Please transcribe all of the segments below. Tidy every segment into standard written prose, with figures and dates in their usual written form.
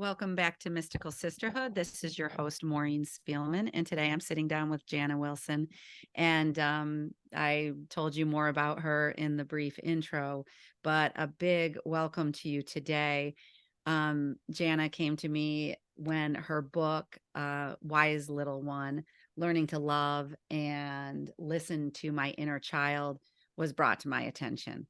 Welcome back to Mystical Sisterhood. This is your host, Maureen Spielman, and today I'm sitting down with Jana Wilson. And I told you more about her in the brief intro, but a big welcome to you today. Jana came to me when her book, Wise Little One, Learning to Love and Listen to My Inner Child, was brought to my attention.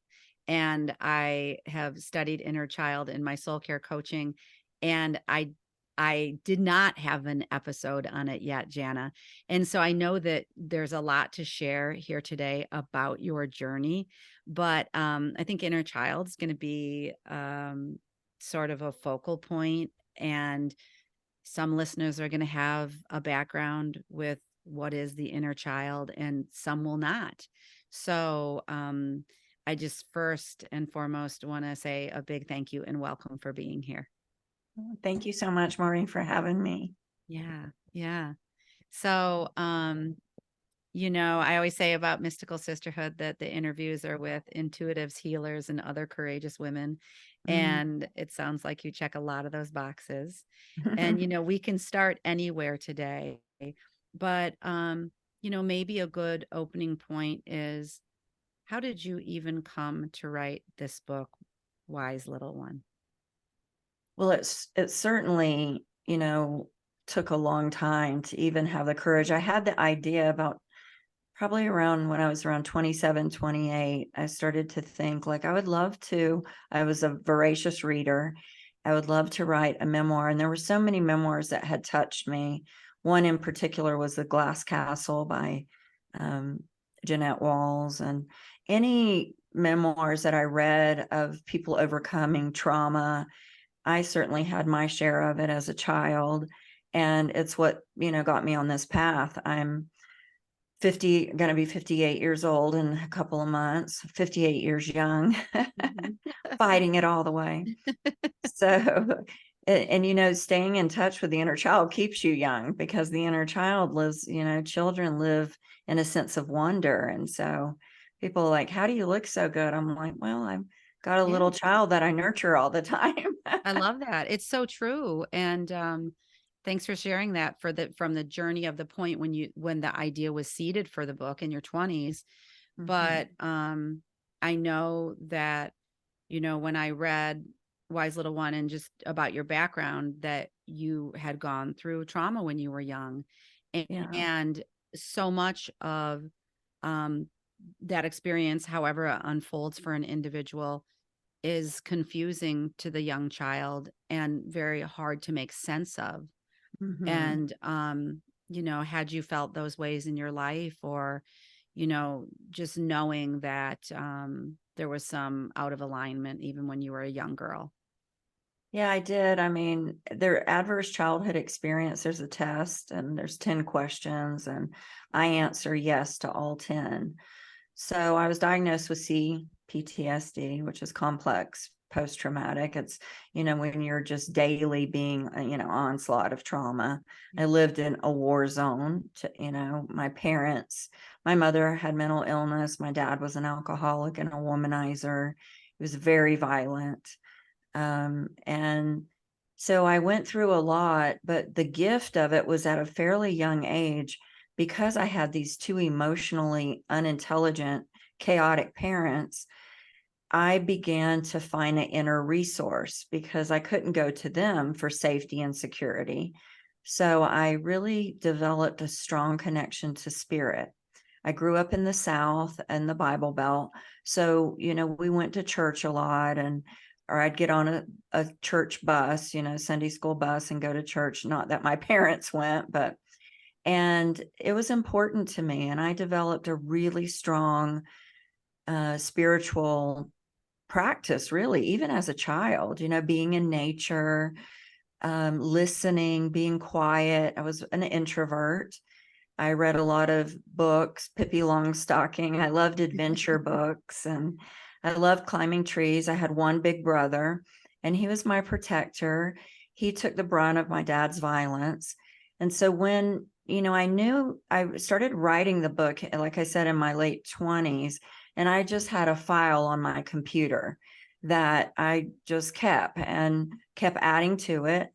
And I have studied inner child in my soul care coaching, and I did not have an episode on it yet, Jana. And so I know that there's a lot to share here today about your journey, but I think inner child is going to be sort of a focal point, and some listeners are going to have a background with what is the inner child, and some will not. So I just first and foremost want to say a big thank you and welcome for being here. Thank you so much, Maureen, for having me. Yeah. So, I always say about Mystical Sisterhood that the interviews are with intuitives, healers, and other courageous women. And it sounds like you check a lot of those boxes. And, we can start anywhere today. But, maybe a good opening point is, how did you even come to write this book, Wise Little One? Well, it certainly, took a long time to even have the courage. I had the idea about probably around when I was around 27, 28. I started to think like I was a voracious reader. I would love to write a memoir. And there were so many memoirs that had touched me. One in particular was The Glass Castle by Jeanette Walls, and any memoirs that I read of people overcoming trauma. I certainly had my share of it as a child, and it's what, got me on this path. I'm going to be 58 years old in a couple of months, 58 years young, fighting it all the way. So, and staying in touch with the inner child keeps you young, because the inner child lives, children live in a sense of wonder. And so people are like, how do you look so good? I'm like, well, I've got a little child that I nurture all the time. I love that. It's so true. And thanks for sharing that from the journey of the point when the idea was seeded for the book in your 20s. But I know that, when I read Wise Little One and just about your background, that you had gone through trauma when you were young. And so much of that experience, however it unfolds for an individual, is confusing to the young child and very hard to make sense of. And, had you felt those ways in your life, or, just knowing that there was some out of alignment even when you were a young girl? Yeah, I did. I mean, their adverse childhood experience, there's a test and there's 10 questions, and I answer yes to all 10. So I was diagnosed with CPTSD, which is complex post-traumatic. It's, when you're just daily being, onslaught of trauma. I lived in a war zone my mother had mental illness. My dad was an alcoholic and a womanizer. He was very violent. And so I went through a lot, but the gift of it was at a fairly young age, because I had these two emotionally unintelligent, chaotic parents. I began to find an inner resource, because I couldn't go to them for safety and security. So I really developed a strong connection to spirit. I grew up in the South and the Bible Belt. So, we went to church a lot, or I'd get on a church bus, Sunday school bus, and go to church. Not that my parents went, and it was important to me. And I developed a really strong spiritual practice, really, even as a child, being in nature, listening, being quiet. I was an introvert. I read a lot of books, Pippi Longstocking. I loved adventure books, and I loved climbing trees. I had one big brother, and he was my protector. He took the brunt of my dad's violence. And so when, I knew, I started writing the book, like I said, in my late 20s, and I just had a file on my computer that I just kept adding to it.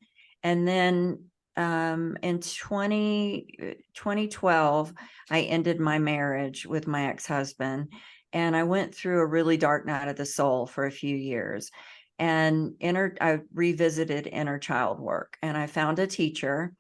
And then in 2012, I ended my marriage with my ex-husband, and I went through a really dark night of the soul for a few years. And I revisited inner child work, and I found a teacher.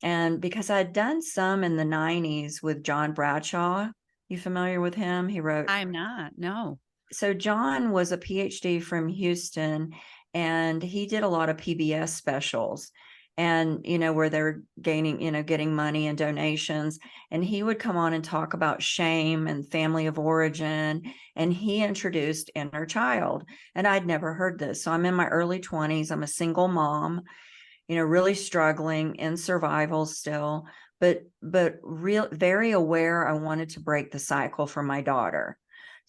And because I'd done some in the 90s with John Bradshaw, you familiar with him? He wrote, I'm not. No. so John was a PhD from Houston, and he did a lot of PBS specials, and where they're gaining, getting money and donations. And he would come on and talk about shame and family of origin, and he introduced inner child. And I'd never heard this. So I'm in my early 20s. I'm a single mom, really struggling in survival still, but very aware I wanted to break the cycle for my daughter.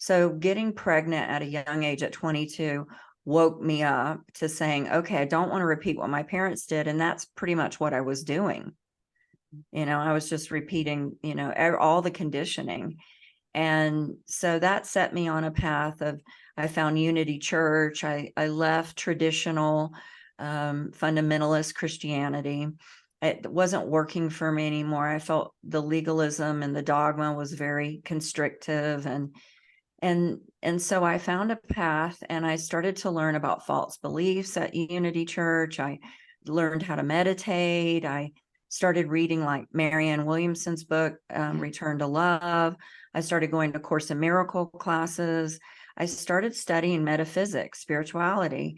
So getting pregnant at a young age at 22 woke me up to saying, okay, I don't want to repeat what my parents did. And that's pretty much what I was doing. I was just repeating, all the conditioning. And so that set me on a path of, I found Unity Church. I left traditional fundamentalist Christianity. It wasn't working for me anymore. I felt the legalism and the dogma was very constrictive, and so I found a path, and I started to learn about false beliefs at Unity Church. I learned how to meditate. I started reading like Marianne Williamson's book, Return to Love. I started going to Course in Miracle classes. I started studying metaphysics, spirituality.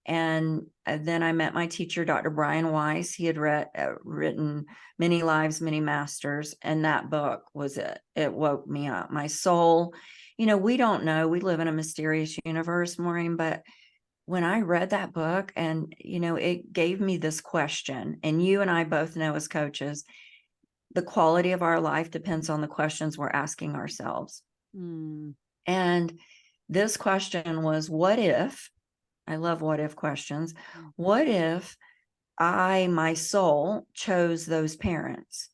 And then I met my teacher, Dr. Brian Weiss. He had written Many Lives, Many Masters. And that book was it. It woke me up. My soul, we don't know. We live in a mysterious universe, Maureen, but when I read that book, and, it gave me this question, and you and I both know as coaches, the quality of our life depends on the questions we're asking ourselves. Mm. And this question was, what if, I love what if questions. What if my soul chose those parents?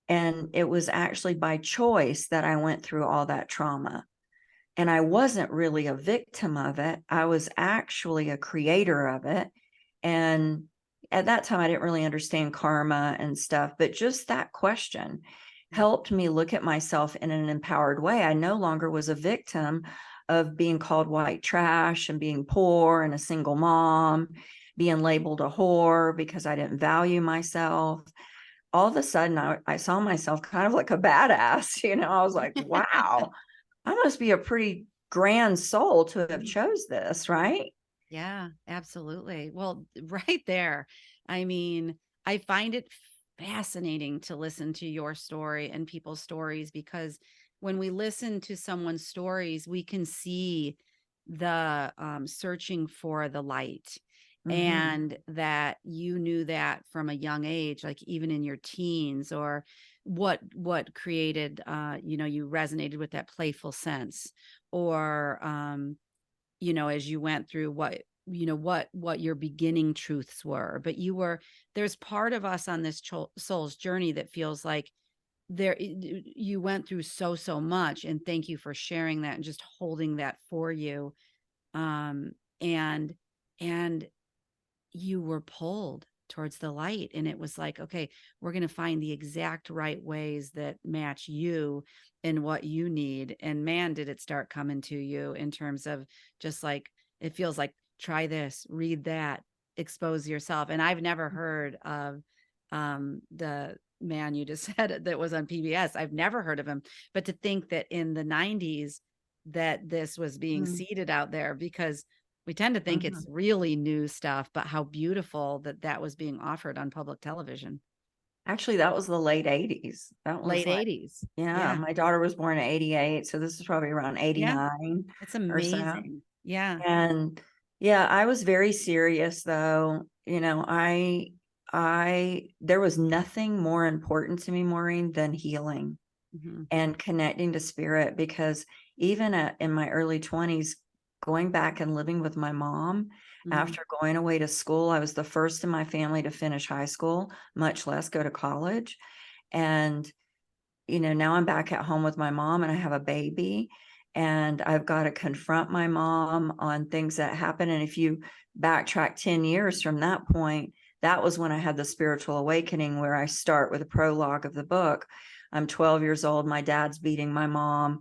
And it was actually by choice that I went through all that trauma. And I wasn't really a victim of it. I was actually a creator of it. And at that time, I didn't really understand karma and stuff, but just that question helped me look at myself in an empowered way. I no longer was a victim of being called white trash and being poor and a single mom, being labeled a whore because I didn't value myself. All of a sudden, I saw myself kind of like a badass. I was like, wow, I must be a pretty grand soul to have chose this, right? Yeah, absolutely. Well, right there. I mean, I find it fascinating to listen to your story and people's stories, because when we listen to someone's stories, we can see the searching for the light, and that you knew that from a young age, like even in your teens, or what created, you resonated with that playful sense, or as you went through what your beginning truths were. But there's part of us on this soul's journey that feels like you went through so much, and thank you for sharing that and just holding that for you. um and and you were pulled towards the light, and it was like, okay, we're going to find the exact right ways that match you and what you need. And man, did it start coming to you in terms of just like, it feels like, try this, read that, expose yourself. And I've never heard of the man you just said that was on PBS. I've never heard of him. But to think that in the 90s that this was being seeded out there, because we tend to think it's really new stuff, but how beautiful that was being offered on public television. Actually, that was the late 80s. That was Late like, 80s. yeah, Yeah. my daughter was born in 88. So this is probably around Yeah. 89 It's or so. amazing. Yeah. And yeah, I was very serious though. There was nothing more important to me, Maureen, than healing Mm-hmm. and connecting to spirit, because even in my early 20s, going back and living with my mom Mm-hmm. after going away to school, I was the first in my family to finish high school, much less go to college. And, now I'm back at home with my mom, and I have a baby, and I've got to confront my mom on things that happen. And if you backtrack 10 years from that point, that was when I had the spiritual awakening, where I start with a prologue of the book. I'm 12 years old. My dad's beating my mom.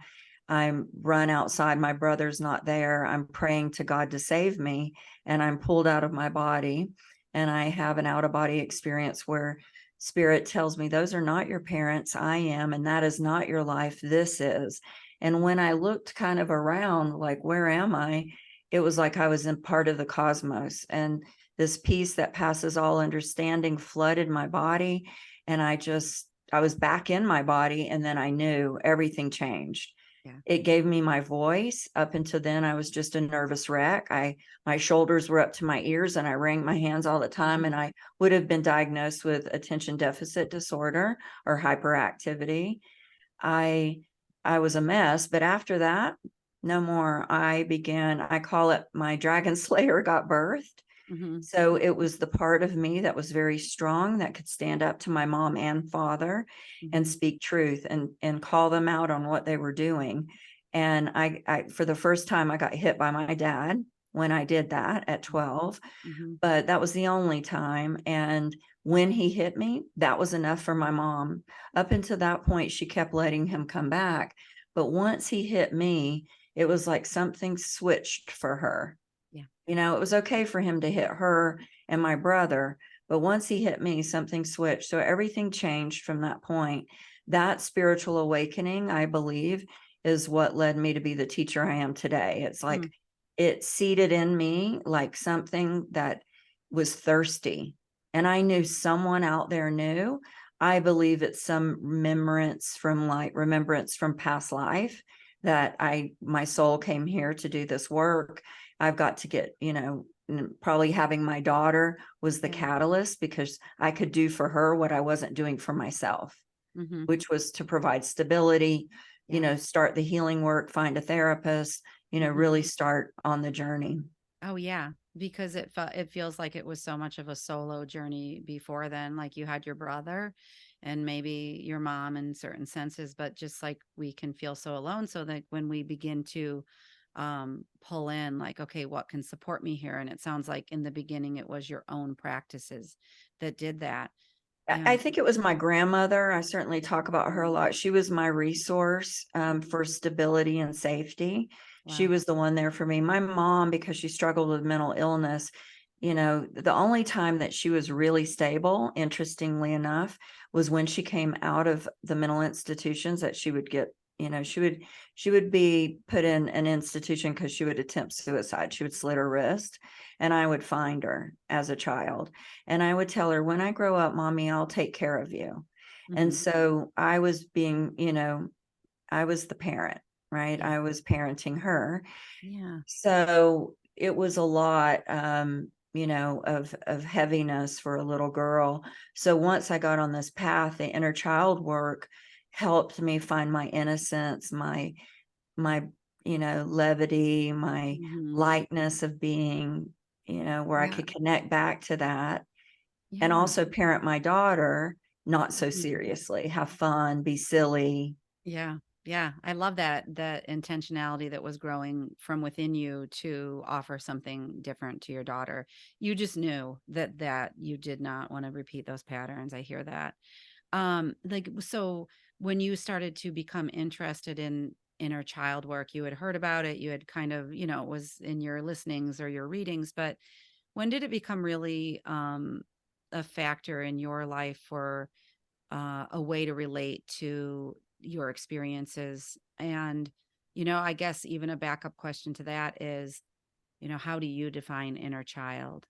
I'm run outside. My brother's not there. I'm praying to God to save me, and I'm pulled out of my body. And I have an out of body experience where spirit tells me, those are not your parents. I am. And that is not your life. This is. And when I looked kind of around, like, where am I? It was like I was in part of the cosmos. And this peace that passes all understanding flooded my body. And I was back in my body. And then I knew everything changed. Yeah. It gave me my voice. Up until then, I was just a nervous wreck. My shoulders were up to my ears, and I wring my hands all the time. And I would have been diagnosed with attention deficit disorder or hyperactivity. I was a mess, but after that, no more. I call it my dragon slayer got birthed. Mm-hmm. So it was the part of me that was very strong, that could stand up to my mom and father and Mm-hmm. speak truth and call them out on what they were doing. And I for the first time, I got hit by my dad when I did that at 12, Mm-hmm. but that was the only time. And when he hit me, that was enough for my mom. Up until that point, she kept letting him come back. But once he hit me, it was like something switched for her. Yeah. It was okay for him to hit her and my brother, but once he hit me, something switched. So everything changed from that point. That spiritual awakening, I believe, is what led me to be the teacher I am today. It's like it seeded in me like something that was thirsty. And I knew someone out there knew. I believe it's some remembrance from past life, that my soul came here to do this work. I've got to get, probably having my daughter was the Yeah. catalyst, because I could do for her what I wasn't doing for myself, Mm-hmm. which was to provide stability, Yeah. start the healing work, find a therapist, Mm-hmm. really start on the journey. Oh yeah, because it feels like it was so much of a solo journey before then. Like you had your brother and maybe your mom in certain senses, but just like we can feel so alone. So that when we begin to pull in, like, okay, what can support me here? And it sounds like in the beginning it was your own practices that did that. I think it was my grandmother. I certainly talk about her a lot. She was my resource for stability and safety. She Wow. was the one there for me. My mom, because she struggled with mental illness, the only time that she was really stable, interestingly enough, was when she came out of the mental institutions, that she would get, she would be put in an institution because she would attempt suicide. She would slit her wrist, and I would find her as a child. And I would tell her, when I grow up, mommy, I'll take care of you. And Mm-hmm. so I was being, I was the parent, right? Yeah. I was parenting her. Yeah. So it was a lot, of heaviness for a little girl. So once I got on this path, the inner child work helped me find my innocence, my, levity, my Mm-hmm. lightness of being, where I Yeah. could connect back to that, and Yeah. also parent my daughter not so Mhm. seriously, have fun, be silly. Yeah. Yeah. I love that intentionality that was growing from within you to offer something different to your daughter. You just knew that you did not want to repeat those patterns. I hear that. Like, so when you started to become interested in inner child work, you had heard about it, you had kind of, it was in your listenings or your readings, but when did it become really a factor in your life for a way to relate to your experiences? And, I guess even a backup question to that is, how do you define inner child?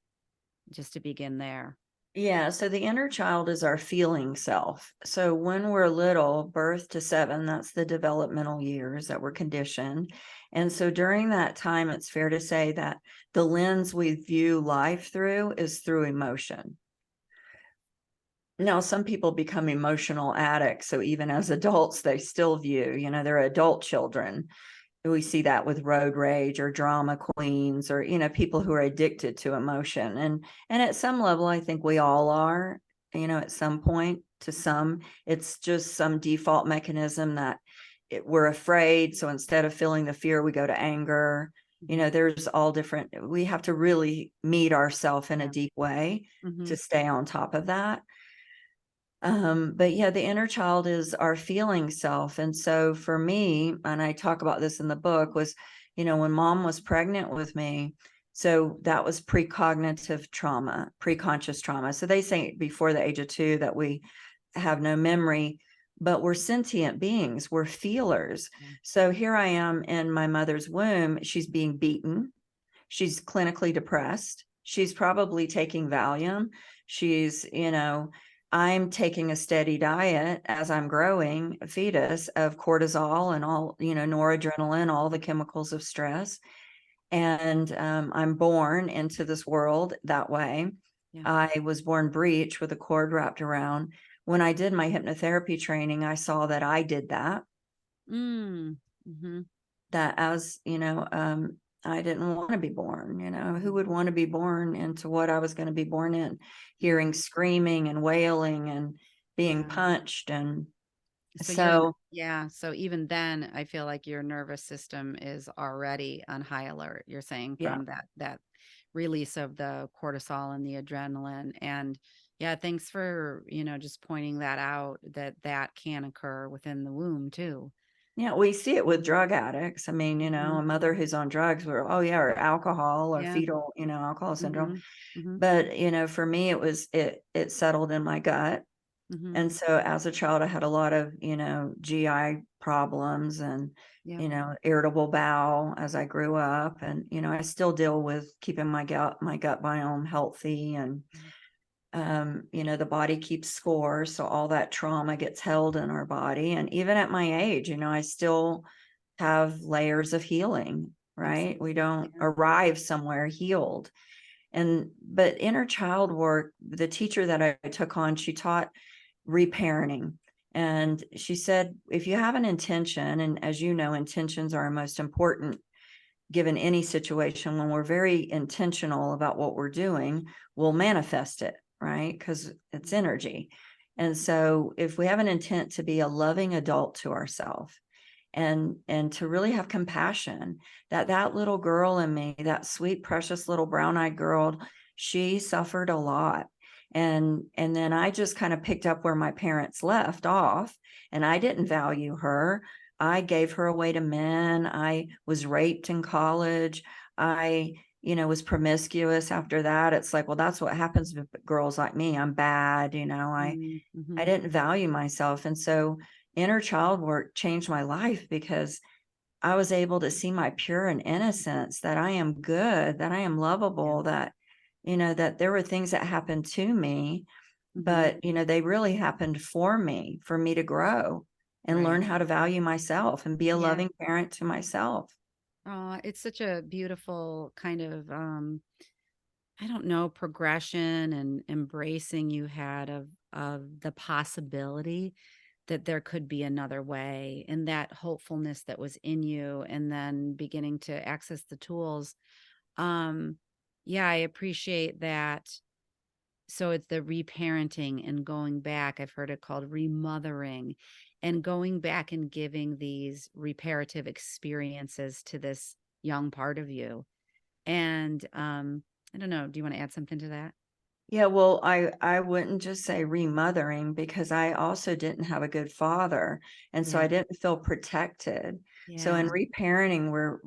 Just to begin there. Yeah, so the inner child is our feeling self. So when we're little, birth to 7, that's the developmental years that we're conditioned. And so during that time, it's fair to say that the lens we view life through is through emotion. Now, some people become emotional addicts. So even as adults, they still view, they're adult children. We see that with road rage or drama queens, or, people who are addicted to emotion. And at some level, I think we all are, at some point. To some, it's just some default mechanism that we're afraid. So instead of feeling the fear, we go to anger. You know, there's all different, we have to really meet ourselves in a Yeah. deep way Mm-hmm. to stay on top of that. But yeah, the inner child is our feeling self. And so for me, and I talk about this in the book, was, you know, when mom was pregnant with me, so that was precognitive trauma, preconscious trauma. So they say before the age of 2 that we have no memory, but we're sentient beings, we're feelers. Yeah. So here I am in my mother's womb, she's being beaten, she's clinically depressed, she's probably taking Valium, she's, you know, I'm taking a steady diet as I'm growing a fetus of cortisol and all, you know, noradrenaline, all the chemicals of stress. And I'm born into this world that way. Yeah. I was born breech with a cord wrapped around. When I did my hypnotherapy training, I saw that I did that, Mm-hmm. that as, you know, I didn't want to be born, you know, who would want to be born into what I was going to be born in, hearing screaming and wailing and being Yeah. punched. And So so, yeah. So even then, I feel like your nervous system is already on high alert. You're saying yeah. from that release of the cortisol and the adrenaline. And yeah, thanks for, just pointing that out, that can occur within the womb too. Yeah, we see it with drug addicts. I mean, you know, Mhm. a mother who's on drugs, or, yeah, or alcohol or Yeah. fetal, alcohol syndrome. Mhm. Mhm. But, for me, it settled in my gut. Mhm. And so as a child, I had a lot of, GI problems and, Yep. irritable bowel as I grew up. And, I still deal with keeping my gut biome healthy. And, the body keeps score. So all that trauma gets held in our body. And even at my age, I still have layers of healing, right? We Absolutely. don't Yeah. arrive somewhere healed. But inner child work, the teacher that I took on, she taught reparenting. And she said, if you have an intention, and as you know, intentions are most important given any situation, when we're very intentional about what we're doing, we'll manifest it, right? Because it's energy. And so if we have an intent to be a loving adult to ourselves, and to really have compassion, that little girl in me, that sweet precious little brown-eyed girl, she suffered a lot. And then I just kind of picked up where my parents left off, and I didn't value her. I gave her away to men. I was raped in college. I was promiscuous after that. It's like, well, that's what happens with girls like me. I'm bad. I Mhm. didn't value myself. And so inner child work changed my life because I was able to see my pure and innocence, that I am good, that I am Yeah. lovable, that there were things that happened to me, Mhm. but, they really happened for me to grow and Right. learn how to value myself and be a Yeah. loving parent to myself. It's such a beautiful kind of I don't know, progression and embracing you had of the possibility that there could be another way, and that hopefulness that was in you, and then beginning to access the tools. Um yeah, I appreciate that. So it's the reparenting and going back. I've heard it called remothering, and going back and giving these reparative experiences to this young part of you. And I don't know, do you want to add something to that? Yeah, well, I wouldn't just say remothering, because I also didn't have a good father, and so I Yeah. didn't feel protected. So in Yeah. reparenting, we're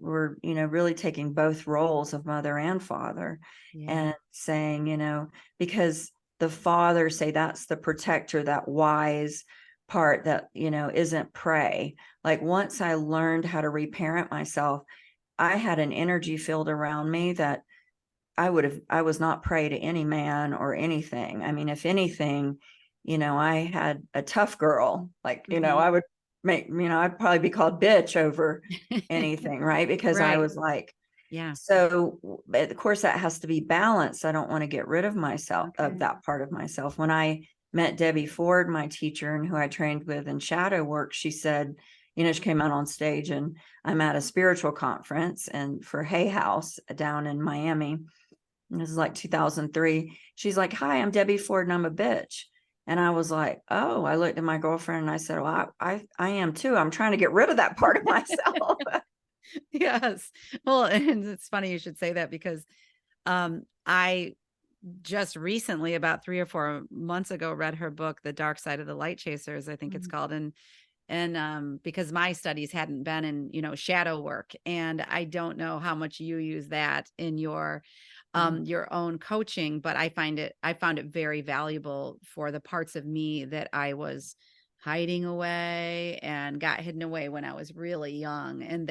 really taking both roles of mother and father, Yeah. and saying, because the father, say, that's the protector, that wise part that isn't prey. Like, once I learned how to reparent myself, I had an energy field around me that I was not prey to any man or anything. I mean, if anything, I had a tough girl, like, Mhm. I would I'd probably be called bitch over anything, right? Because I Right. was like, Yeah. so, but of course that has to be balanced. I don't want to get rid of myself, of Okay. that part of myself. When I met Debbie Ford, my teacher and who I trained with in shadow work, she said, she came out on stage, and I'm at a spiritual conference and for Hay House down in Miami. This is like 2003. She's like, "Hi, I'm Debbie Ford and I'm a bitch." And I was like, "Oh," I looked at my girlfriend and I said, "Well, I am too. I'm trying to get rid of that part of myself." Yes. Well, and it's funny you should say that because I just recently, about 3 or 4 months ago, read her book, The Dark Side of the Light Chasers, I think it's Mhm. called. And because my studies hadn't been in, shadow work, and I don't know how much you use that in Mhm. your own coaching, but I found it very valuable for the parts of me that I was hiding away and got hidden away when I was really young. And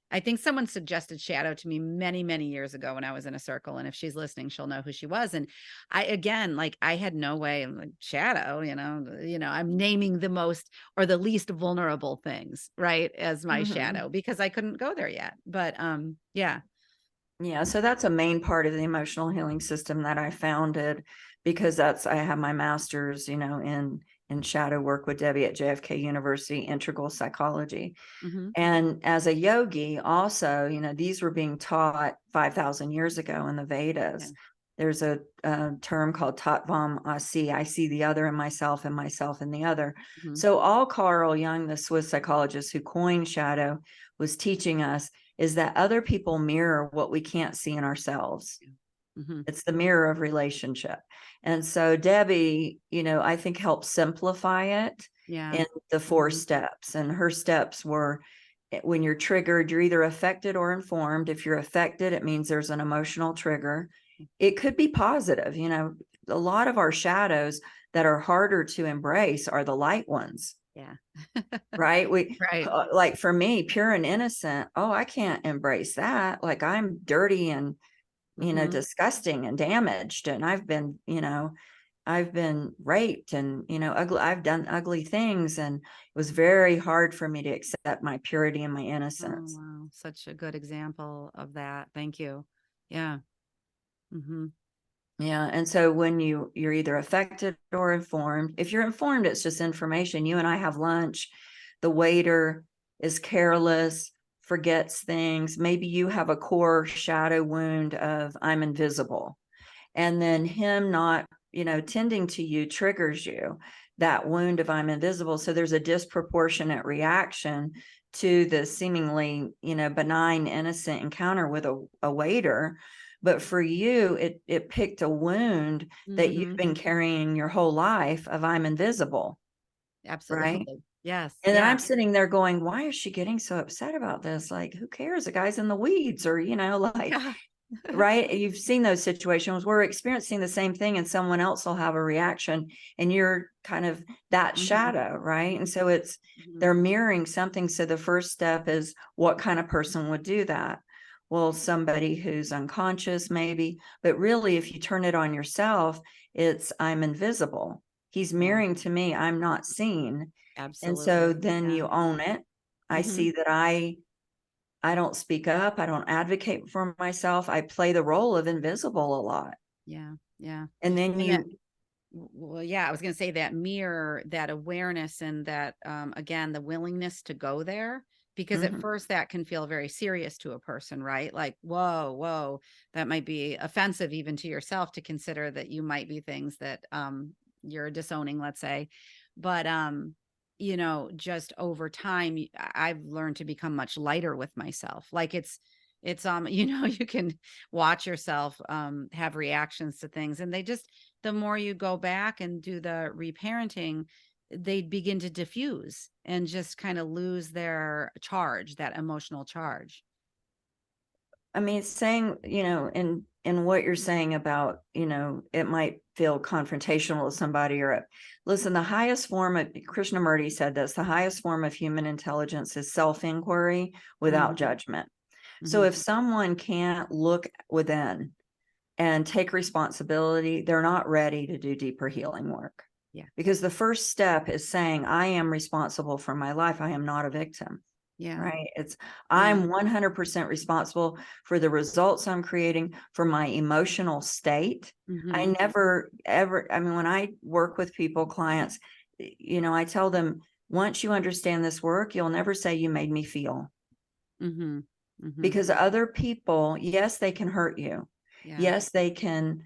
I think someone suggested shadow to me many, many years ago when I was in a circle. And if she's listening, she'll know who she was. And again, like, I had no way. I'm like, shadow, I'm naming the most or the least vulnerable things, right, as my Mhm. shadow, because I couldn't go there yet. But yeah. Yeah, so that's a main part of the emotional healing system that I founded, because I have my master's, in shadow work with Debbie at JFK University, integral psychology. Hmm. And as a yogi, also, these were being taught 5,000 years ago in the Yeah. Vedas. There's a term called Tattvam Asi. I see the other in myself and myself in the other. Hmm. So all Carl Jung, the Swiss psychologist who coined shadow, was teaching us is that other people mirror what we can't see in ourselves. Hmm. It's the mirror of relationship. And so Debbie, I think helped simplify it Yeah. in the 4 Hmm. steps. And her steps were, when you're triggered, you're either affected or informed. If you're affected, it means there's an emotional trigger. It could be positive. A lot of our shadows that are harder to embrace are the light ones, Yeah. right? Right. Like for me, pure and innocent. Oh, I can't embrace that. Like I'm dirty and Hmm. disgusting and damaged. And I've been raped and, ugly. I've done ugly things. And it was very hard for me to accept my purity and my Oh, innocence. wow. Such a good example of that. Thank you. Yeah. Hmm. Yeah. And so when you're either affected or informed, if you're informed, it's just information. You and I have lunch. The waiter is careless, forgets things. Maybe you have a core shadow wound of I'm invisible. And then him not, tending to you triggers you, that wound of I'm invisible. So there's a disproportionate reaction to the seemingly, benign, innocent encounter with a waiter. But for you, it picked a wound that you've Hmm. been carrying your whole life of I'm invisible, right? Absolutely. Yes. And then Yeah. I'm sitting there going, why is she getting so upset about this? Like, who cares? The guy's in the weeds, or, like, Yeah. right? You've seen those situations where we're experiencing the same thing and someone else will have a reaction and you're kind of that Hmm. shadow, right? And so Hmm. they're mirroring something. So the first step is, what kind of person would do that? Well, somebody who's unconscious, maybe, but really, if you turn it on yourself, it's I'm invisible. He's Yeah. mirroring to me, I'm not seen. And so Absolutely. then Yeah. you own it. I Hmm. see that I don't speak up. I don't advocate for myself. I play the role of invisible a lot. Yeah. Yeah. And then And that, you, well, yeah, I was going to say that mirror, that awareness, and that, again, the willingness to go there, because at mhm. first that can feel very serious to a person, right? Like, whoa, whoa, that might be offensive even to yourself to consider that you might be things that, you're disowning, let's say. But, just over time, I've learned to become much lighter with myself. Like, you can watch yourself, have reactions to things, and the more you go back and do the reparenting, they begin to diffuse and just kind of lose their charge, that emotional charge. I mean, saying, in what you're saying about, it might feel confrontational to somebody listen, the highest form of, Krishnamurti said this, the highest form of human intelligence is self-inquiry without Hmm. judgment. So Hmm. if someone can't look within and take responsibility, they're not ready to do deeper healing work. Yeah. Because the first step is saying, I am responsible for my life. I am not a victim, Yeah. right? Yeah. I'm 100% responsible for the results I'm creating, for my emotional state. I Hmm. never, ever, I mean, when I work with people, clients, I tell them, once you understand this work, you'll never say you made me feel. Hmm. Hmm. Because other people, yes, they can hurt you. Yeah. Yes, they can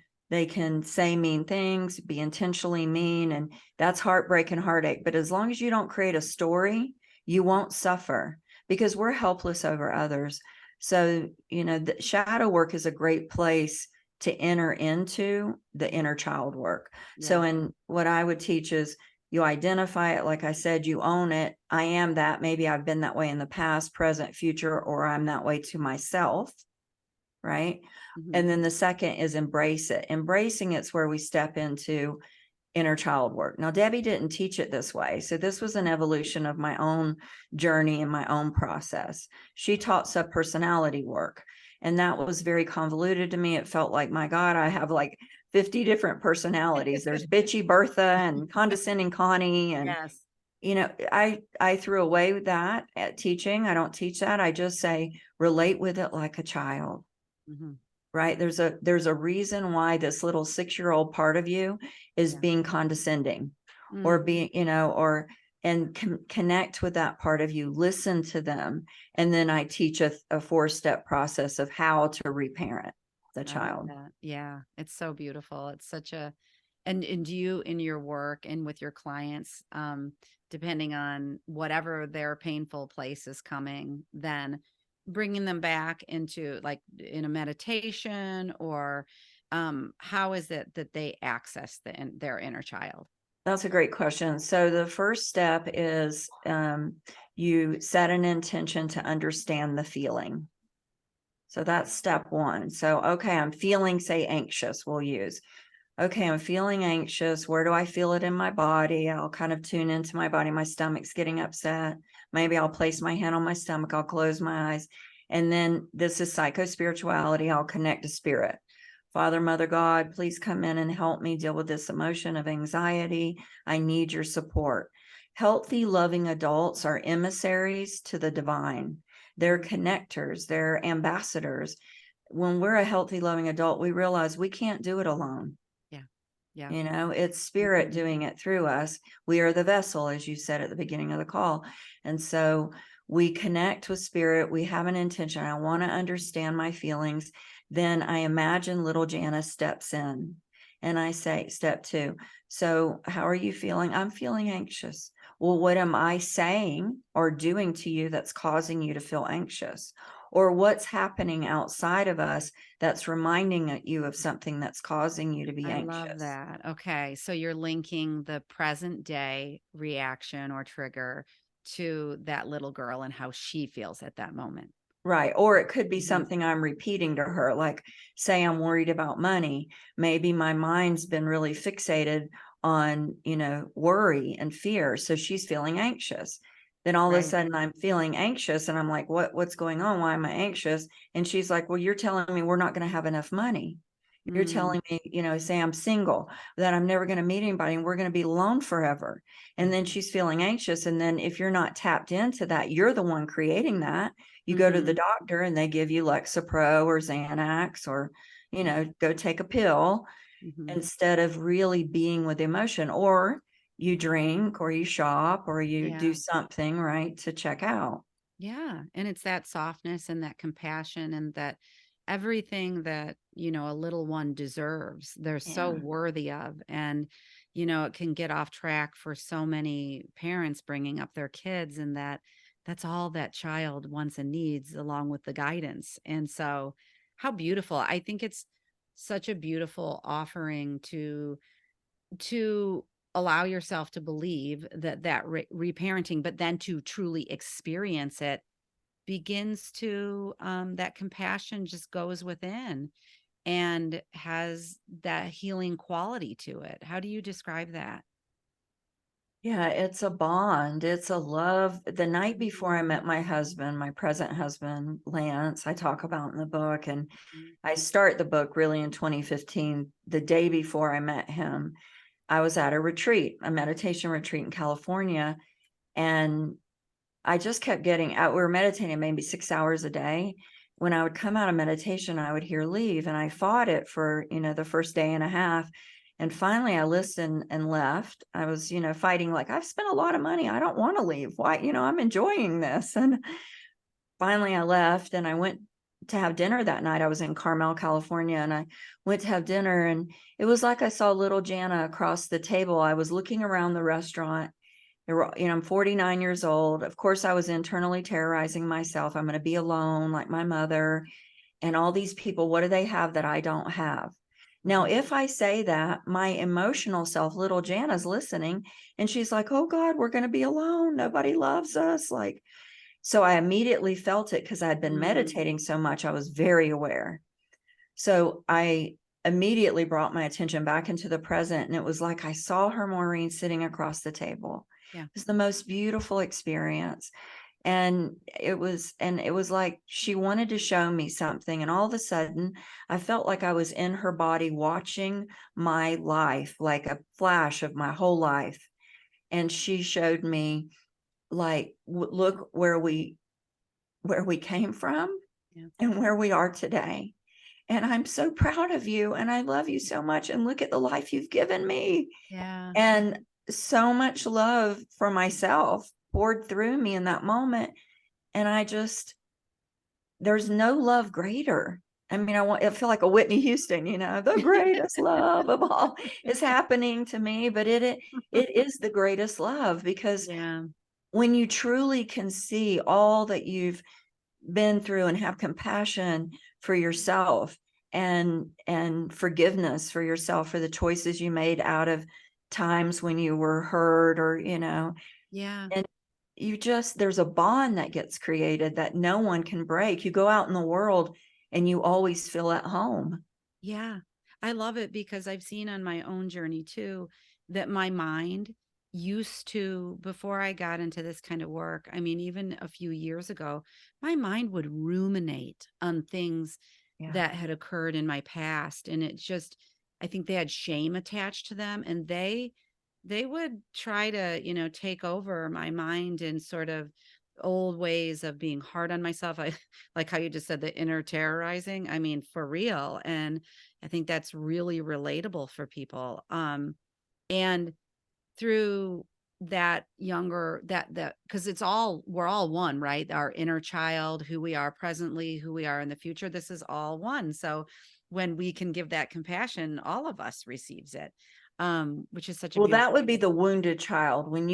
say mean things, be intentionally mean, and that's heartbreak and heartache. But as long as you don't create a story, you won't suffer, because we're helpless over others. So, the shadow work is a great place to enter into the inner child work. So, Yeah. in what I would teach is you identify it, like I said, you own it. I am that. Maybe I've been that way in the past, present, future, or I'm that way to myself. Right. Mhm. And then the second is embrace it. Embracing it's where we step into inner child work. Now, Debbie didn't teach it this way. So this was an evolution of my own journey and my own process. She taught subpersonality work, and that was very convoluted to me. It felt like, my God, I have like 50 different personalities. There's bitchy Bertha and condescending Connie. And, Yes. I threw away that at teaching. I don't teach that. I just say, relate with it like a child. Mhm. Right? There's a reason why this little 6-year-old part of you is Yeah. being condescending, or Mm. being, or and connect with that part of you, listen to them. And then I teach a 4-step process of how to reparent the I love child. that. Yeah. It's so beautiful. It's such a and do you in your work and with your clients, depending on whatever their painful place is coming, then bringing them back into like in a meditation or how is it that they access their inner child? That's a great question. So the first step is, you set an intention to understand the feeling. So that's step one. So, okay, I'm feeling, say, anxious, we'll use. Okay, I'm feeling anxious. Where do I feel it in my body? I'll kind of tune into my body. My stomach's getting upset. Maybe I'll place my hand on my stomach. I'll close my eyes. And then this is psychospirituality. I'll connect to spirit. Father, Mother, God, please come in and help me deal with this emotion of anxiety. I need your support. Healthy, loving adults are emissaries to the divine. They're Mhm. connectors, they're ambassadors. When we're a healthy, loving adult, we realize we can't do it alone. Yeah. Yeah. It's spirit Mhm. doing it through us. We are the vessel, as you said at the beginning of the call. And so we connect with spirit. We have an intention. I want to understand my feelings. Then I imagine little Jana steps in and I say, step two. So, how are you feeling? I'm feeling anxious. Well, what am I saying or doing to you that's causing you to feel anxious? Or what's happening outside of us that's reminding you of something that's causing you to be I love anxious? that. Okay. So you're linking the present day reaction or trigger to that little girl and how she feels at that moment. Right. Or it could be Mhm. something I'm repeating to her, like, say I'm worried about money. Maybe my mind's been really fixated on, worry and fear. So she's feeling anxious. Then all of a Right. sudden I'm feeling anxious and I'm like, what's going on? Why am I anxious? And she's like, well, you're telling me we're not going to have enough money. You're Mm. telling me, say I'm single, that I'm never going to meet anybody and we're going to be alone forever. And then Mhm. she's feeling anxious. And then if you're not tapped into that, you're the one creating that. You go to the Mhm. doctor and they give you Lexapro or Xanax, or, go take a pill Mhm. instead of really being with the emotion. Or you drink or you shop or you do Yeah. something, right, to check out. Yeah. And it's that softness and that compassion and that everything that, a little one deserves, they're so Yeah. worthy of. And, it can get off track for so many parents bringing up their kids and that's all that child wants and needs along with the guidance. And so how beautiful. I think it's such a beautiful offering to allow yourself to believe that reparenting, but then to truly experience it begins to that compassion just goes within and has that healing quality to it. How do you describe that? Yeah, it's a bond. It's a love. The night before I met my husband, my present husband, Lance, I talk about in the book, and Mhm. I start the book really in 2015. The day before I met him, I was at a retreat, a meditation retreat in California, and I just kept getting out. We were meditating maybe 6 hours a day. When I would come out of meditation, I would hear leave, and I fought it for, the first day and a half. And finally, I listened and left. I was, fighting like, I've spent a lot of money. I don't want to leave. Why? I'm enjoying this. And finally, I left and I went to have dinner that night. I was in Carmel, California, and I went to have dinner. And it was like I saw little Jana across the table. I was looking around the restaurant I'm 49 years old. Of course, I was internally terrorizing myself. I'm going to be alone like my mother. And all these people, what do they have that I don't have? Now, Mhm. if I say that, my emotional self, little Jana's listening, and she's like, oh God, we're going to be alone. Nobody loves us. Like, so I immediately felt it because I had been Mm, meditating so much. I was very aware. So I immediately brought my attention back into the present. And it was like I saw her, Maureen, sitting across the table. yeah. It was the most beautiful experience. And it was like she wanted to show me something. And all of a sudden, I felt like I was in her body watching my life, like a flash of my whole life. And she showed me, like, look where we came from Yeah. and where we are today. And I'm so proud of you. And I love you so much. And look at the life you've given me. Yeah. And so much love for myself poured through me in that moment. And there's no love greater. I mean, I feel like a Whitney Houston, the greatest love of all is happening to me, but it is the greatest love, because Yeah. when you truly can see all that you've been through and have compassion for yourself and forgiveness for yourself for the choices you made out of times when you were hurt, or Yeah. and there's a bond that gets created that no one can break. You go out in the world and you always feel at home. Yeah. I love it because I've seen on my own journey too that my mind used to, before I got into this kind of work, I mean, even a few years ago, my mind would ruminate on things Yeah. that had occurred in my past. And it just, I think they had shame attached to them, and they would try to, take over my mind in sort of old ways of being hard on myself. I like how you just said the inner terrorizing. I mean, for real. And I think that's really relatable for people. And through that younger that because we're all one, right? Our inner child, who we are presently, who we are in the future, this is all one. So when we can give that compassion, all of us receives it, which is such a Well, that beautiful would be thing. the wounded child. When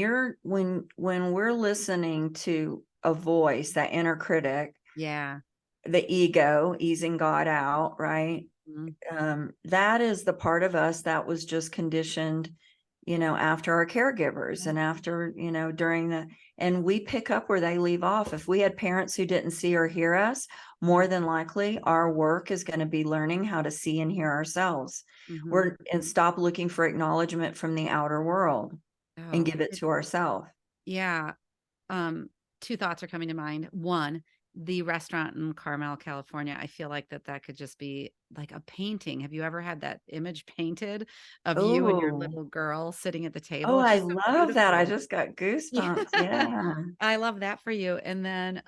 we're listening to a voice, that inner critic, Yeah. the ego easing God out, right? Mhm. That is the part of us that was just conditioned, after our caregivers, Yeah. and after, and we pick up where they leave off. If we had parents who didn't see or hear us, Yeah. more than likely our work is going to be learning how to see and hear ourselves. Hmm. And stop looking for acknowledgement from the outer world and Oh, give it to ourselves. yeah. Um, two thoughts are coming to mind. One, the restaurant in Carmel, California. I feel like that could just be like a painting. Have you ever had that image painted of you and your Oh, little girl sitting at the oh, table? It's I just so love that. I beautiful. just got Yeah. goosebumps. Yeah. I love that for you. And then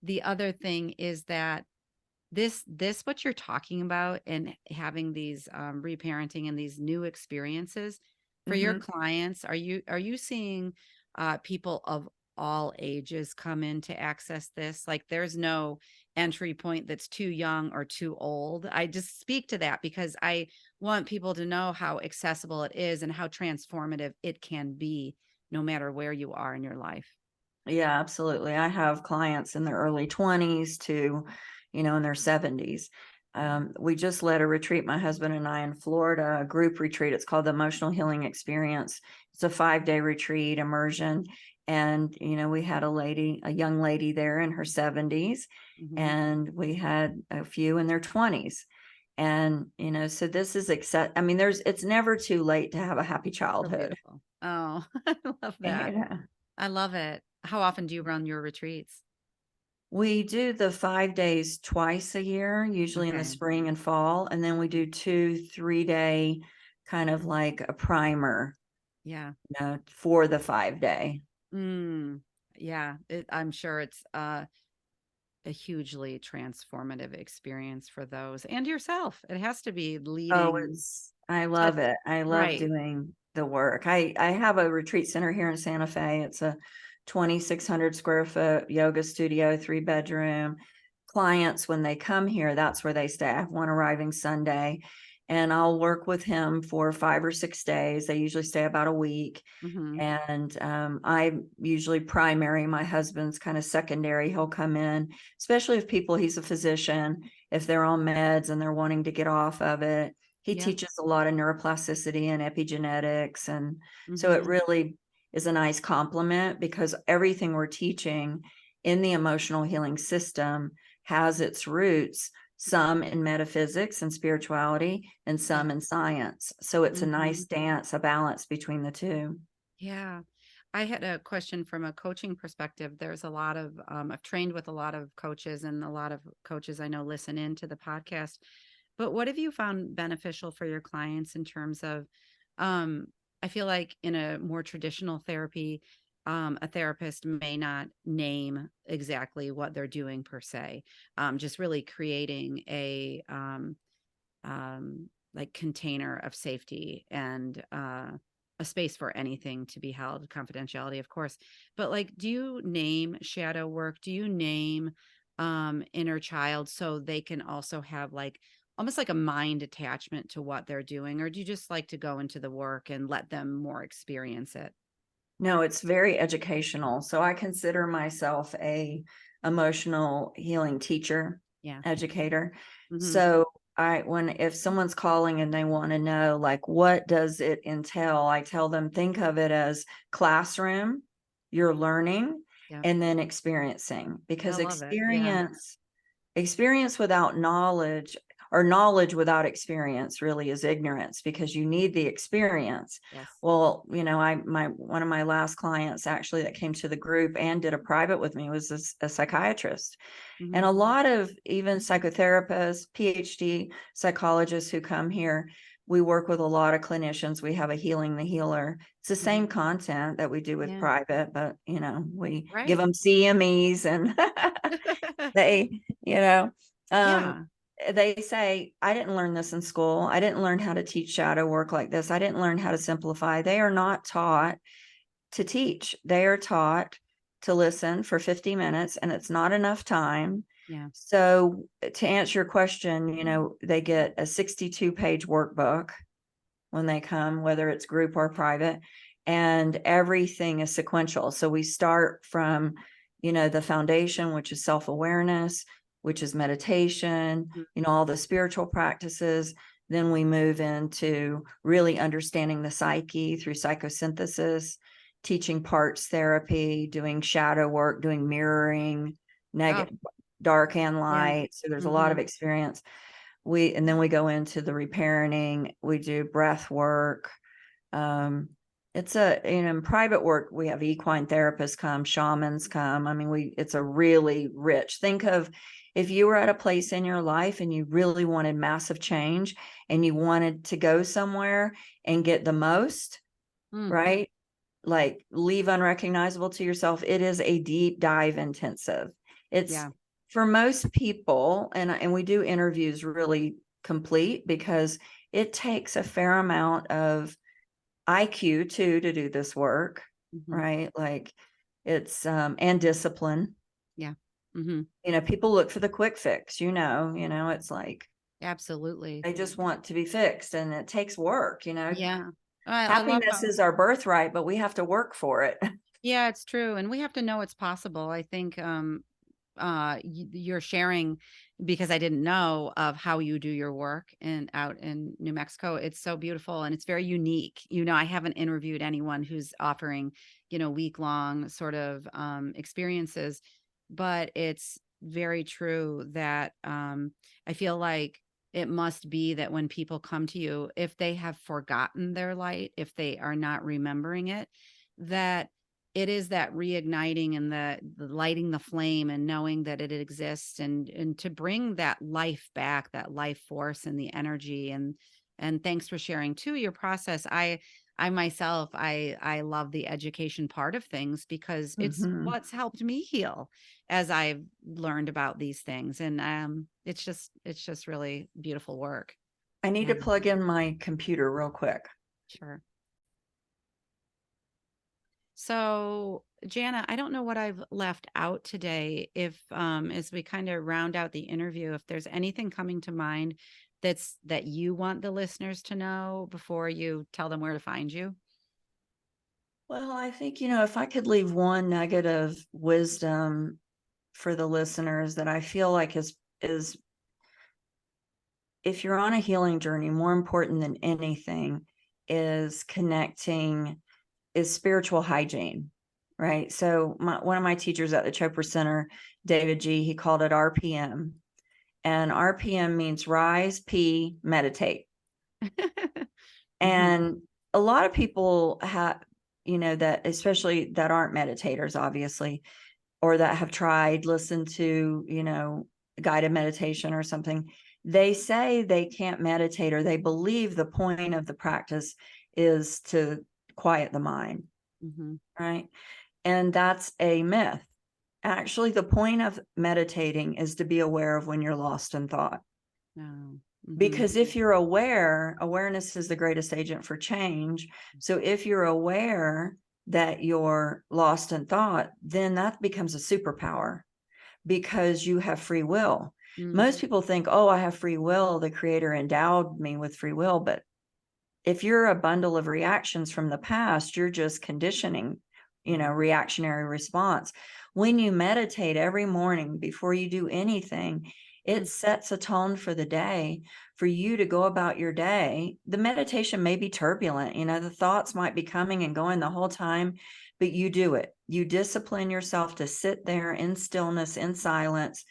the other thing is that this what you're talking about, and having these reparenting and these new experiences for your Hmm. clients, are you seeing people of all ages come in to access this? Like, there's no entry point that's too young or too old. I just speak to that because I want people to know how accessible it is and how transformative it can be, no matter where you are in your life. Yeah, absolutely. I have clients in their early 20s to, in their 70s. We just led a retreat, my husband and I, in Florida, a group retreat. It's called the Emotional Healing Experience. It's a 5-day retreat immersion. And, we had a young lady there in her 70s, Mhm. and we had a few in their 20s. And, so this is it's never too late to have a happy So childhood. beautiful. Oh, I love that. Yeah. I love it. How often do you run your retreats? We do the 5 days twice a year, usually in the Okay. spring and fall, and then we do 2 3-day, kind of like a primer, Yeah. for the 5-day. Mm, yeah. I'm sure it's a hugely transformative experience for those and yourself. It has to be Oh, leading I such, love it. I love right. doing the work. I have a retreat center here in Santa Fe. It's a 2,600 square foot yoga studio, 3-bedroom. Clients, when they come here, that's where they stay. I have one arriving Sunday. and I'll work with him for 5 or 6 days. They usually stay about a week. Mm-hmm. And I usually primary, my husband's kind of secondary. He'll come in, especially if he's a physician, if they're on meds and they're wanting to get off of it. He Yeah. teaches a lot of neuroplasticity and epigenetics. And so it Mm-hmm. really is a nice complement, because everything we're teaching in the emotional healing system has its roots, some in metaphysics and spirituality, and Yeah. some in science. So it's a Mm-hmm. nice dance, a balance between the two. Yeah. I had a question from a coaching perspective. There's a lot of, I've trained with a lot of coaches, and a lot of coaches I know listen into the podcast. But what have you found beneficial for your clients in terms of, um, I feel like in a more traditional therapy, a therapist may not name exactly what they're doing per se, just really creating like container of safety and a space for anything to be held, confidentiality, of course. But like, do you name shadow work? Do you name inner child so they can also have like almost like a mind attachment to what they're doing? Or do you just like to go into the work and let them more experience it? No, it's very educational. So I consider myself a emotional healing teacher, Yeah. educator. Mm-hmm. So if someone's calling and they want to know, like, what does it entail? I tell them, think of it as classroom, you're learning, Yeah. and then experiencing, I because love it. Yeah. experience without knowledge, or knowledge without experience, really is ignorance, because you need the experience. Yes. Well, one of my last clients actually that came to the group and did a private with me was a psychiatrist. Mm-hmm. And a lot of even psychotherapists, PhD psychologists who come here, we work with a lot of clinicians. We have a healing the healer. It's the Mm-hmm. same content that we do with Yeah. private, but we give Right. them CMEs, and they, um, Yeah. they say, I didn't learn this in school. I didn't learn how to teach shadow work like this. I didn't learn how to simplify. They are not taught to teach. They are taught to listen for 50 minutes, and it's not enough time. Yeah. So to answer your question, they get a 62-page workbook when they come, whether it's group or private, and everything is sequential. So we start from, the foundation, which is self-awareness, which is meditation, Mhm. all the spiritual practices. Then we move into really understanding the psyche through psychosynthesis, teaching parts therapy, doing shadow work, doing mirroring, Oh, negative, dark and yeah. light. So there's a lot of Mm-hmm. experience. And then we go into the reparenting, we do breath work. Um, in private work, we have equine therapists come, shamans come. I mean, it's a really rich, think of if you were at a place in your life and you really wanted massive change and you wanted to go somewhere and get the most, Mm, right? Like leave unrecognizable to yourself. It is a deep dive intensive. It's yeah. for most people, and we do interviews really complete, because it takes a fair amount of IQ too to do this work, Mm-hmm. right? Like it's and discipline. Yeah. Mm-hmm. People look for the quick fix, it's like Absolutely. they just want to be fixed, and it takes work. Yeah. I love Happiness how, is our birthright, but we have to work for it. yeah, it's true. And we have to know it's possible. I think you're sharing because I didn't know of how you do your work and out in New Mexico. It's so beautiful and it's very unique. I haven't interviewed anyone who's offering, week long sort of experiences, but it's very true that I feel like it must be that when people come to you, if they have forgotten their light, if they are not remembering it, that it is that reigniting and the lighting the flame and knowing that it exists and to bring that life back, that life force and the energy. And thanks for sharing too your process. I myself, I love the education part of things because it's Mhm. what's helped me heal as I've learned about these things. And it's just really beautiful work. I need Yeah, to plug in my computer real quick. sure. So, Jana, I don't know what I've left out today. If, as we kind of round out the interview, if there's anything coming to mind that you want the listeners to know before you tell them where to find you? Well, I think, if I could leave one nugget of wisdom for the listeners that I feel like is if you're on a healing journey, more important than anything is spiritual hygiene, right? So one of my teachers at the Chopra Center, David G, he called it RPM. And RPM means rise, pee, meditate. Mhm. And a lot of people have, that especially that aren't meditators, obviously, or that have tried, listened to, guided meditation or something. They say they can't meditate, or they believe the point of the practice is to quiet the mind, Mhm. right? And that's a myth. Actually, the point of meditating is to be aware of when you're lost in thought. Oh. Mhm. Because if you're aware, awareness is the greatest agent for change. So if you're aware that you're lost in thought, then that becomes a superpower because you have free will. Mm. Most people think, oh, I have free will. The creator endowed me with free will. But if you're a bundle of reactions from the past, you're just conditioning, reactionary response. When you meditate every morning before you do anything, it Mm. sets a tone for the day for you to go about your day. The meditation may be turbulent, the thoughts might be coming and going the whole time, but you do it. You discipline yourself to sit there in stillness, in silence.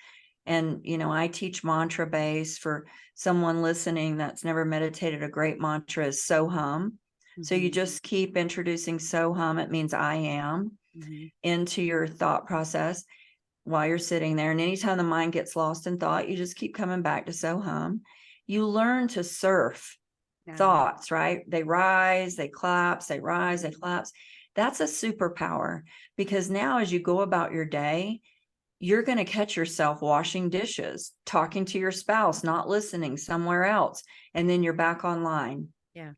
And, I teach mantra base for someone listening that's never meditated. A great mantra is so hum. So you Mhm. just keep introducing so hum. It means I am Mhm. into your thought process while you're sitting there. And anytime the mind gets lost in thought, you just keep coming back to so hum. You learn to surf Yeah. thoughts, right? They rise, they collapse, they rise, they collapse. That's a superpower because now as you go about your day, you're going to catch yourself washing dishes, talking to your spouse, not listening somewhere else. And then you're back online. Yeah.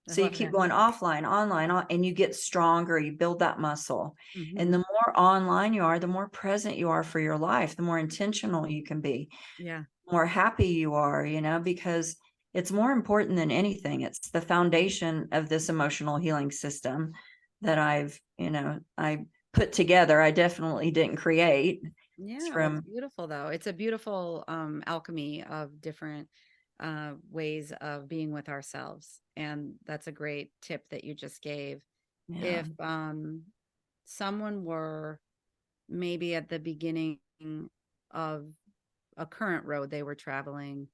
I So you love keep that. going offline, online, and you get stronger. You build that muscle. And Mhm. the more online you are, the more present you are for your life, the more intentional you can be, Yeah. the more happy you are, because it's more important than anything. It's the foundation of this emotional healing system that I put together. I definitely didn't create. It's Yeah, that's from beautiful though. It's a beautiful alchemy of different ways of being with ourselves. And that's a great tip that you just gave. Yeah. If someone were maybe at the beginning of a current road they were traveling,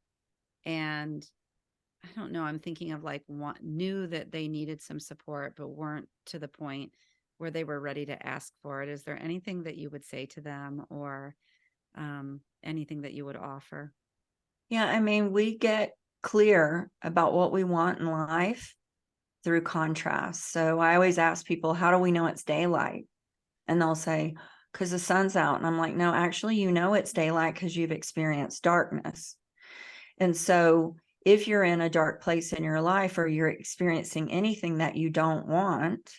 and I don't know, I'm thinking of like one knew that they needed some support but weren't to the point where they were ready to ask for it. Is there anything that you would say to them, or anything that you would offer? Yeah. I mean, we get clear about what we want in life through contrast. So I always ask people, how do we know it's daylight? And they'll say, because the sun's out. And I'm like, no, actually, it's daylight because you've experienced darkness. And so if you're in a dark place in your life or you're experiencing anything that you don't want,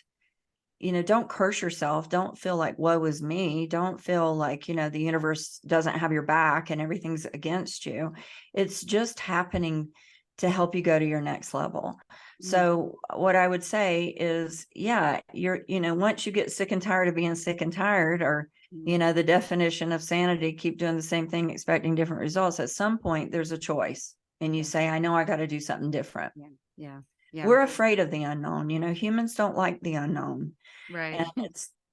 don't curse yourself. Don't feel like, woe is me. Don't feel like, the universe doesn't have your back and everything's against you. It's just happening to help you go to your next level. Mm. So what I would say is, yeah, once you get sick and tired of being sick and tired, or, Mm. the definition of sanity, keep doing the same thing, expecting different results. At some point, there's a choice and you Yeah, say, I know I got to do something different. yeah, yeah, yeah. We're afraid of the unknown. Humans don't like the unknown. Right. And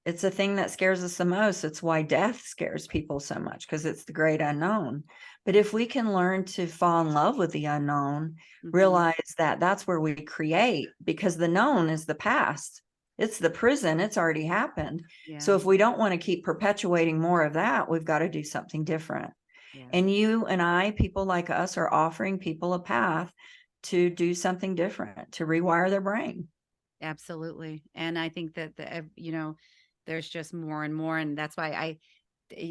it's a thing that scares us the most. It's why death scares people so much, because it's the great unknown. But if we can learn to fall in love with the unknown, Hmm. realize that that's where we create, because the known is the past. It's the prison. It's already happened. So Yeah, if we don't want to keep perpetuating more of that, we've got to do something different. yeah. And you and I, people like us, are offering people a path to do something different, to rewire their brain. Absolutely. And I think that there's just more and more, and that's why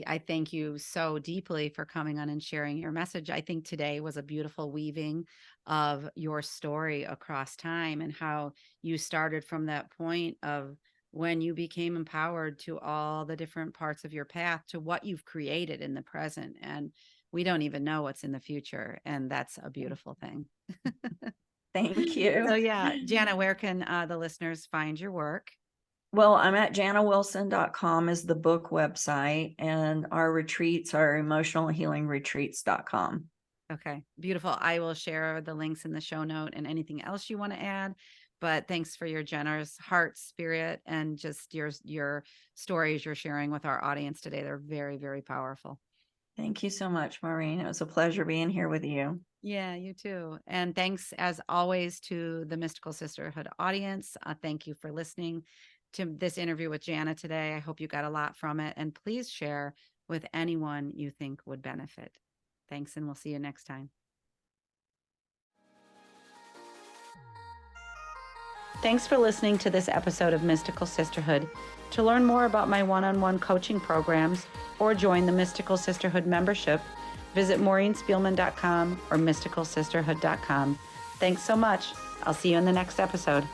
I thank you so deeply for coming on and sharing your message. I think today was a beautiful weaving of your story across time and how you started from that point of when you became empowered to all the different parts of your path, to what you've created in the present. And we don't even know what's in the future. And that's a beautiful thing. Thank you. So yeah, Jana, where can the listeners find your work? Well, I'm at janawilson.com is the book website, and our retreats are emotionalhealingretreats.com. Okay, beautiful. I will share the links in the show note and anything else you want to add. But thanks for your generous heart, spirit, and just your stories you're sharing with our audience today. They're very, very powerful. Thank you so much, Maureen. It was a pleasure being here with you. Yeah, you too. And thanks as always to the Mystical Sisterhood audience. Thank you for listening to this interview with Jana today. I hope you got a lot from it. And please share with anyone you think would benefit. Thanks, and we'll see you next time. Thanks for listening to this episode of Mystical Sisterhood. To learn more about my one-on-one coaching programs or join the Mystical Sisterhood membership, visit MaureenSpielman.com or MysticalSisterhood.com. Thanks so much. I'll see you in the next episode.